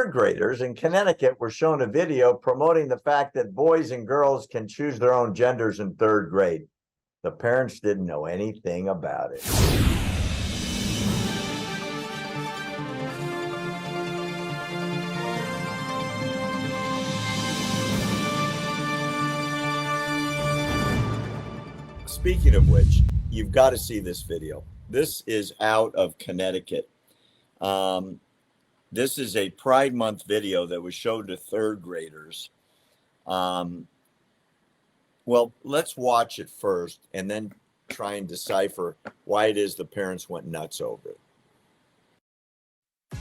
third graders in Connecticut were shown a video promoting the fact that boys and girls can choose their own genders in third grade. The parents didn't know anything about it. Speaking of which, you've got to see this video. This is out of Connecticut. This is a Pride Month video that was showed to third graders. Well, let's watch it first and then try and decipher why it is the parents went nuts over it.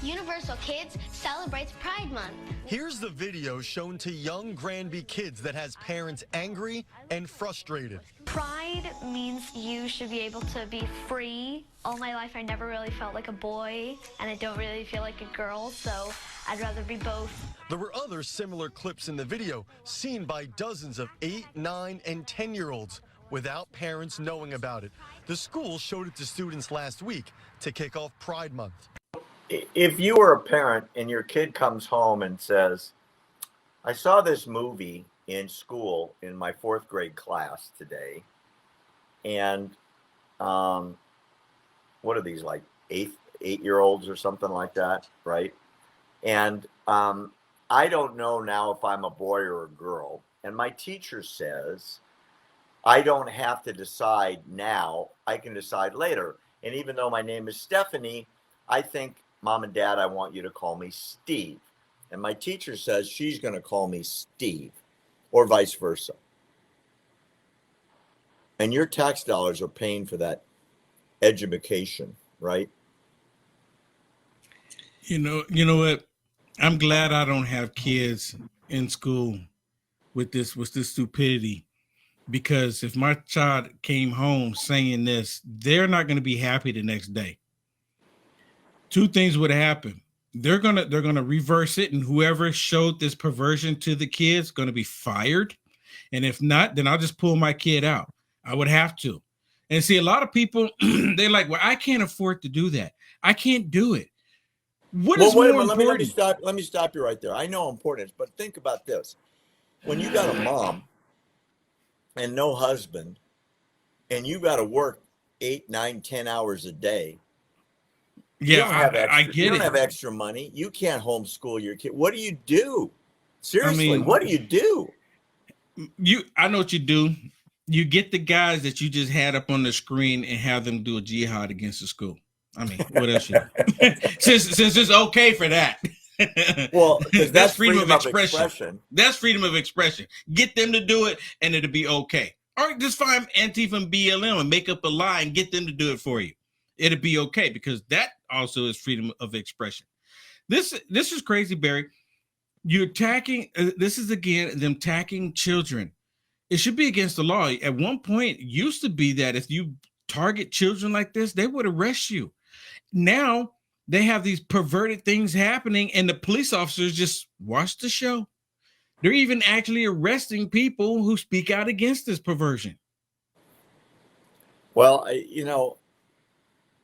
Universal Kids celebrates Pride Month. Here's the video shown to young Granby kids that has parents angry and frustrated. Pride means you should be able to be free. All my life I never really felt like a boy, and I don't really feel like a girl, so I'd rather be both. There were other similar clips in the video seen by dozens of 8, 9, and 10-year-olds without parents knowing about it. The school showed it to students last week to kick off Pride Month. If you were a parent and your kid comes home and says, I saw this movie in school in my fourth grade class today, and what are these, like eight-year-olds or something like that, right? And I don't know now if I'm a boy or a girl, and my teacher says I don't have to decide now, I can decide later. And even though my name is Stephanie, I think, Mom and Dad, I want you to call me Steve. And my teacher says she's going to call me Steve, or vice versa. And your tax dollars are paying for that education, right? You know what? I'm glad I don't have kids in school with this stupidity, because if my child came home saying this, they're not going to be happy the next day. Two things would happen. They're gonna reverse it, and whoever showed this perversion to the kids going to be fired. And if not, then I'll just pull my kid out. I would have to. And see, a lot of people, they're like, well, I can't afford to do that. I can't do it. What is more important? Let me stop you right there. I know how important it is, but think about this. When you got a mom and no husband, and you got to work 8, 9, 10 hours a day. Yeah, I get it. You don't have extra money. You can't homeschool your kid. What do you do? Seriously, what do you do? I know what you do. You get the guys that you just had up on the screen and have them do a jihad against the school. I mean, what else you do? since it's okay for that. Well, that's freedom of expression. That's freedom of expression. Get them to do it, and it'll be okay. All right, just find Antifa and BLM and make up a lie and get them to do it for you. It'll be okay, because that also is freedom of expression. This is crazy, Barry. You're attacking. This is again them attacking children. It should be against the law. At one point, it used to be that if you target children like this, they would arrest you. Now they have these perverted things happening, and the police officers just watch the show. They're even actually arresting people who speak out against this perversion. Well,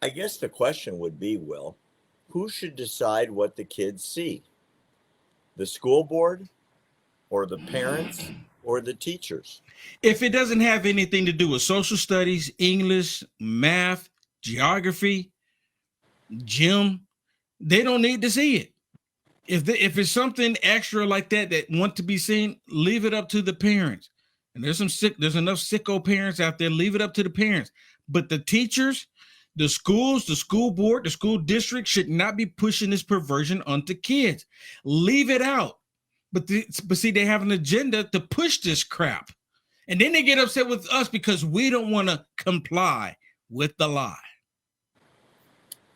I guess the question would be, Will, who should decide what the kids see? The school board, or the parents, or the teachers? If it doesn't have anything to do with social studies, English, math, geography, gym, they don't need to see it. If it's something extra like that want to be seen, leave it up to the parents. And there's enough sicko parents out there. Leave it up to the parents. But the teachers, the schools, the school board, the school district should not be pushing this perversion onto kids. Leave it out. But see, they have an agenda to push this crap. And then they get upset with us because we don't want to comply with the lie.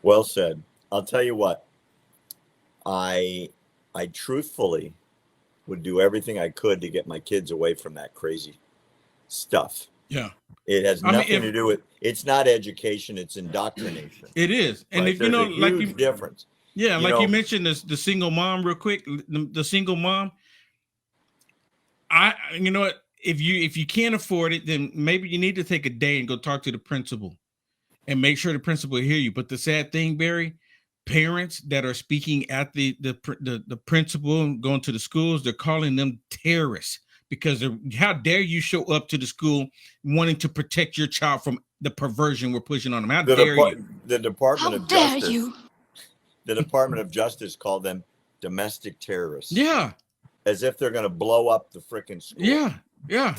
Well said. I'll tell you what. I truthfully would do everything I could to get my kids away from that crazy stuff. Yeah. It has nothing to do with, it's not education, it's indoctrination. It is. And right? if there's a huge difference. Yeah, you mentioned the single mom real quick, the single mom. You know what? If you can't afford it, then maybe you need to take a day and go talk to the principal and make sure the principal hear you. But the sad thing, Barry, parents that are speaking at the principal and going to the schools, they're calling them terrorists because how dare you show up to the school wanting to protect your child from the perversion we're pushing on them? How dare you? The Department How of dare Justice. you? The Department of Justice called them domestic terrorists. Yeah. As if they're going to blow up the freaking school. Yeah.